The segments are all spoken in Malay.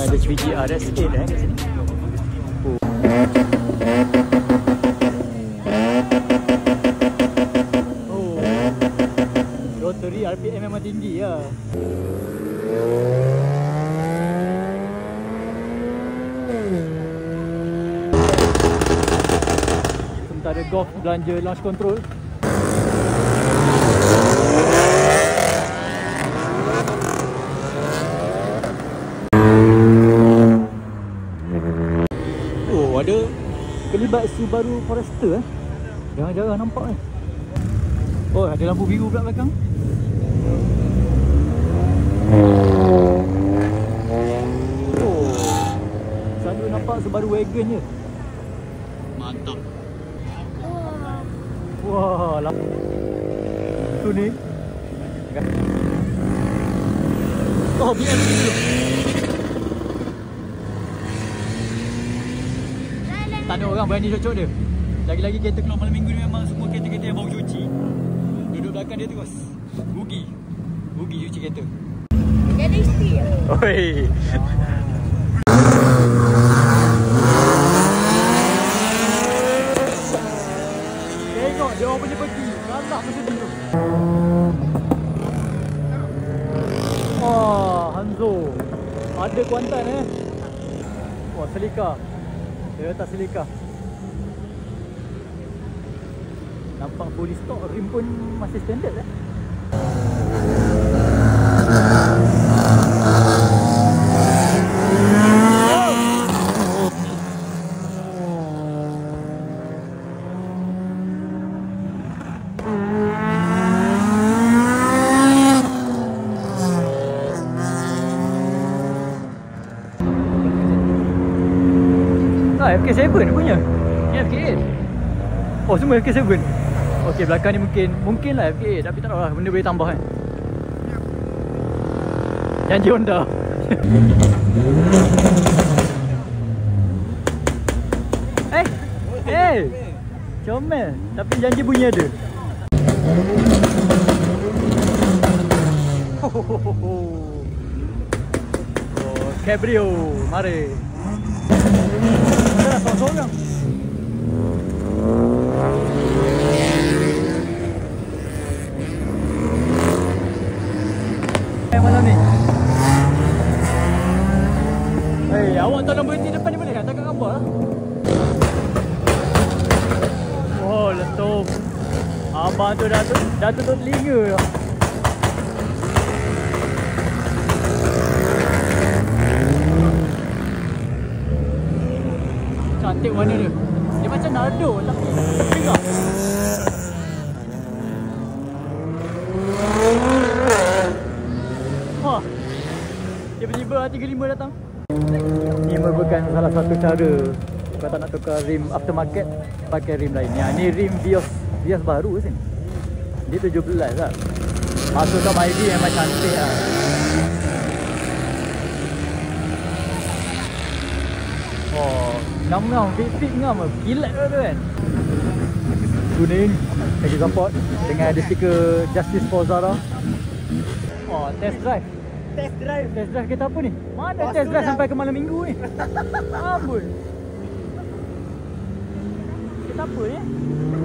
Ada VGR sikit kat sini. Oh. Rotary RPM memang tinggi lah. Sementara Golf belanja launch control. Oh, ada kelibat Subaru Forester. Jarang-jarang nampak ni. Oh, ada lampu biru pula belakang. Oh, selalu nampak Subaru Wagon je. Mantap. Wah, lampu tu ni. Oh, BMW. Tak ada orang berani cocok dia. Lagi-lagi kereta keluar malam minggu ni memang semua kereta-kereta yang bau cuci. Duduk belakang dia terus. Rugi cuci kereta. Dia ada isteri ke? Oi. Tengok dia orang punya pergi. Kalah macam tu. Wah, Hanzo. Ada Kuantan Wah, selika. Dia letak selika. Nampak fully stock, rim pun masih standard FK7 punya. Ni FK8. Oh, semua FK7. Okey, belakang ni mungkin lah FK8, tapi tak tahu lah, benda boleh tambah kan. Janji Honda. Comel. Tapi janji bunyi ada. Oh, Cabrio, mari. Kita dah sorang-sorang. Malam ni. Awak tolong berhenti depan ni boleh tak? Takkan gambar lah. Oh, letup. Abang tu dah tutup telinga dah. Cantik warna dia. Dia macam Nardo tapi gerak. Wah. Tiba-tiba 35 datang. Ini merupakan salah satu cara kalau tak nak tukar rim aftermarket, pakai rim lain. Ni rim Vios baru sini. Dia 17 lah. Masuk ke MyD memang cantik lah. Oh, ngam-ngam, fit ngam lah. Kilat tu kan. Kuning, kaki support dengan ada stiker Justice for Zara. Oh, test drive kereta apa ni? Mana test drive sampai ke malam minggu ni? Ambul. Kereta apa ni?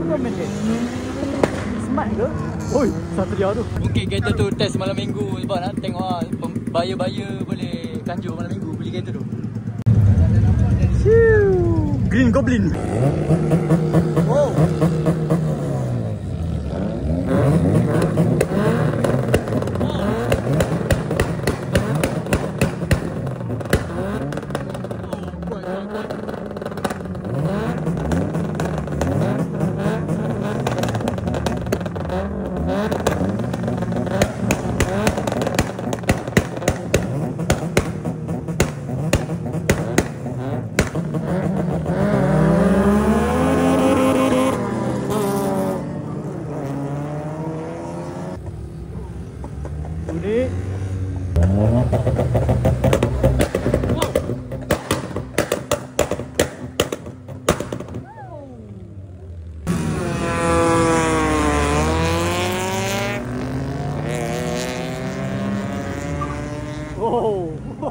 Komen dia. Smart ke? Oi, Satria tu. Mungkin kereta tu test malam minggu sebab nak tengok lah, buyer-buyer boleh kanjur malam minggu beli kereta tu. Green Goblin. Oh. Hai.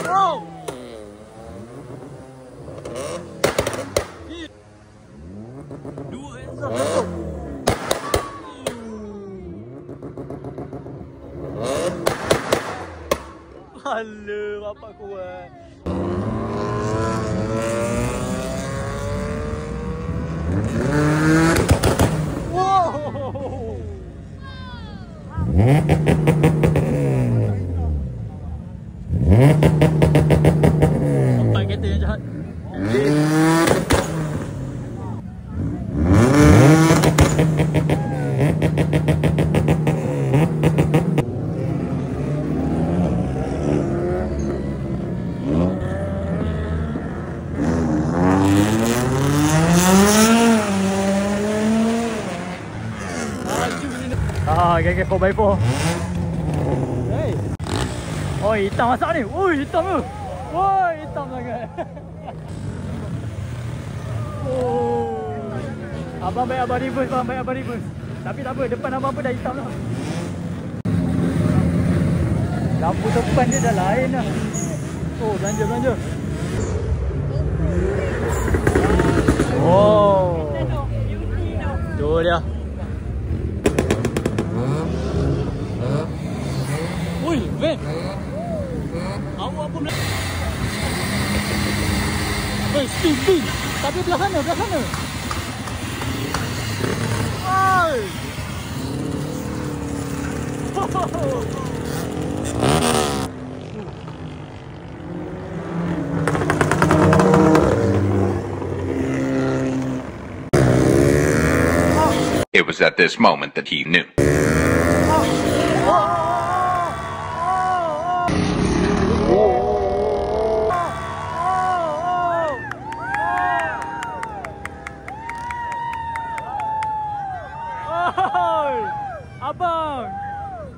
Wow. Dua handsome. Alah, bapak kuat. Wow. Sampai kereta yang jahat. Geng 4x4. Hey. Oh, hitam masak ni. Ui, hitam tu. Woi, hitam sangat. Oh. Abang baik abang reverse, bang. Baik abang reverse. Tapi tak apa, depan abang pun dah hitam dah. Lampu depan dia dah lain dah. Oh, belanja. Oh. Tu dia. Ui, Ven. Awak pun belah. Weh, spin. Tapi belah sana. Oi. It was at this moment that he knew. Abang,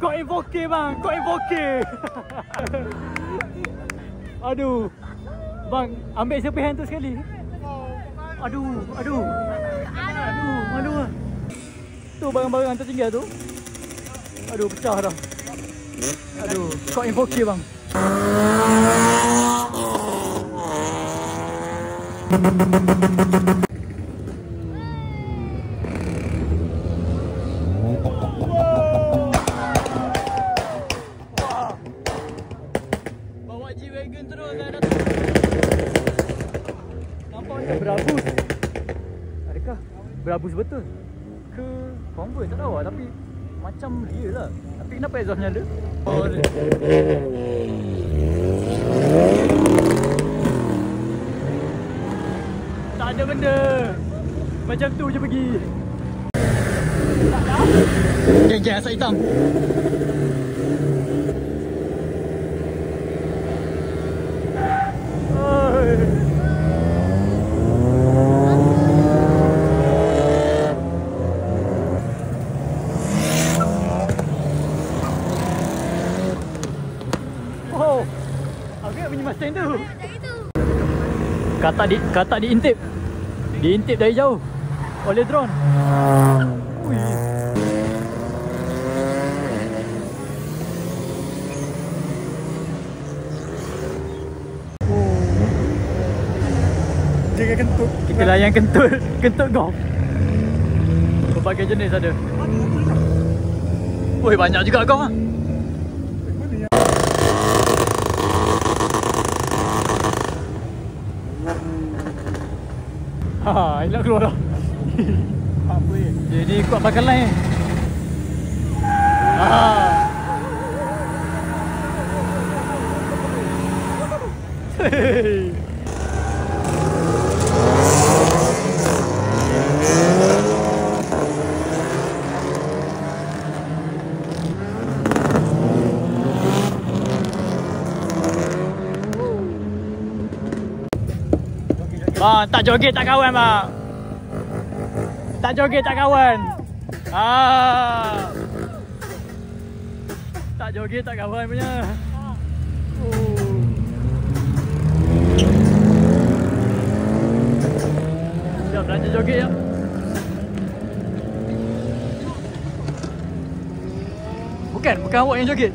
kau invoke bang, kau invoke. Aduh, bang, ambil sepihan tu sekali. Aduh, malu lah. Tu barang-barang tertinggal tu. Aduh, pecah dah. Aduh, kau invoke bang. G-Wagon terus dah datang. Nampak macam berabus. Adakah berabus betul? Ke convoy tak tahu lah, tapi macam real lah. Tapi kenapa exhaust nyala? Oh, tak ada benda. Macam tu je pergi. Geng-geng asap hitam. Oh, agak punya Mustang tu. Katak diintip. Diintip dari jauh oleh drone. Ui. Dia kentut. Kita layan kentut golf. Berbagai jenis ada. Oi, banyak juga golf ah. Ha, elok keluar dah. Apa ni? Jadi kuat bakal lain. Hey. Bang, tak joget tak kawan bang. Tak joget tak kawan. Tak joget tak kawan punya. Sekejap belanja joget ya. bukan awak yang joget.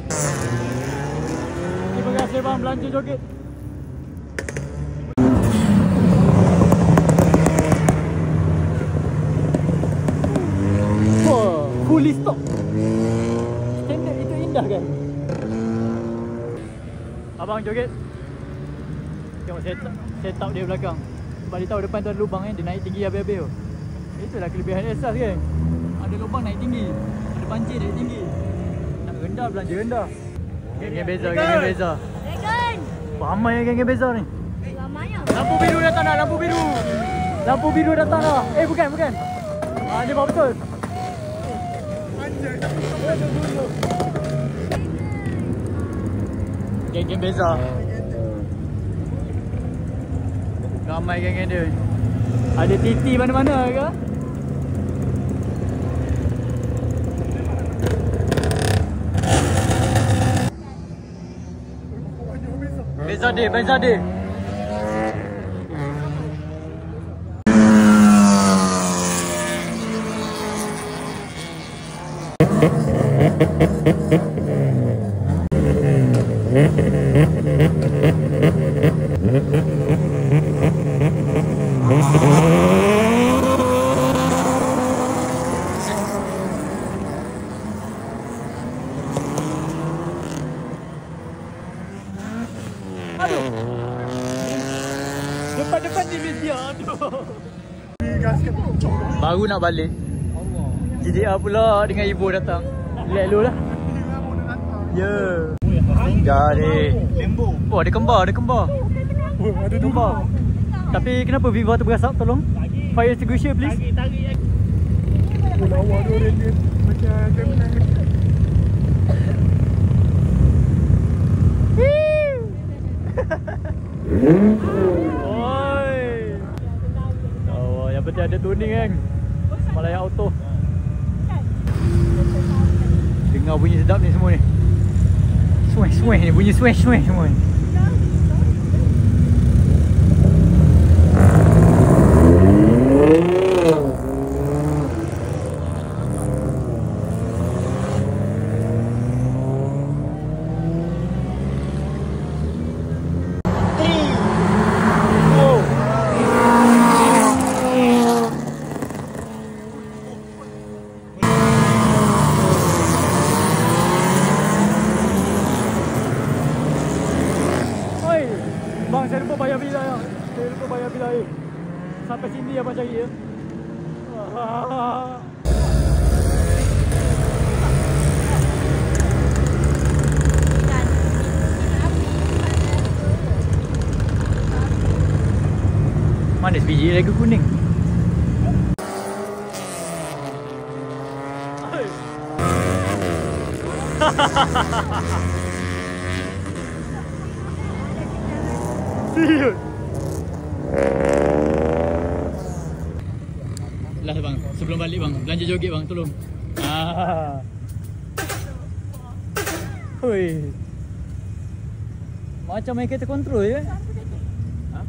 Terima kasih bang belanja joget. Wah, fully stock. Standard itu indah kan? Abang joget. Tengok set up dia belakang. Sebab dia tahu depan tu ada lubang kan, dia naik tinggi habis-habis tu. Itulah kelebihan asas kan. Ada lubang naik tinggi, ada banjir naik tinggi. Nak rendah belanja rendah. Geng-geng beza, geng-geng beza. Dragon. Ramai geng-geng beza ni. Ramai ah. Lampu biru datang dah, lampu biru. Lampu biru datang dah. Bukan. Dia bawa betul. Geng-geng beza. Ramai geng-geng dia. Ada titi mana-mana ke? Beza dia. Depan TV dia. Aduh. Baru nak balik. GDR pula dengan ibu datang. Relax dulu lah. Ya. Tinggal dia. Lembo. Oh, ada kembar. Oh, ada kembar. Tapi kenapa Viva tu berasap? Tolong. Fire extinguisher please. Tarik. Lawa tu dia macam criminal. Oi. Oh, yang penting ada tuning kan. Malaya auto. Dengar bunyi sedap ni semua ni. Sway ni, bunyi sway semua ni. Bang, saya lupa bayar bil air. Sampai sini abang cari ya. Mana biji lagi kuning? Lah bang, sebelum balik bang, belanja joget bang, tolong. Hui. Macam main kereta kontrol je. Ha?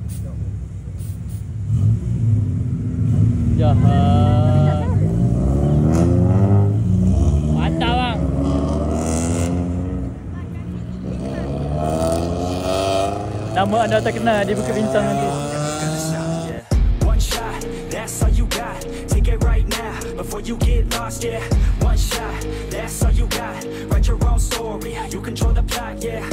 Jahat. Mantap bang. Nama anda terkenal di Bukit Bintang nanti. One shot, that's all you got. Take it right now before you get lost. Yeah, one shot, that's all you got. Write your own story, you control the plot. Yeah,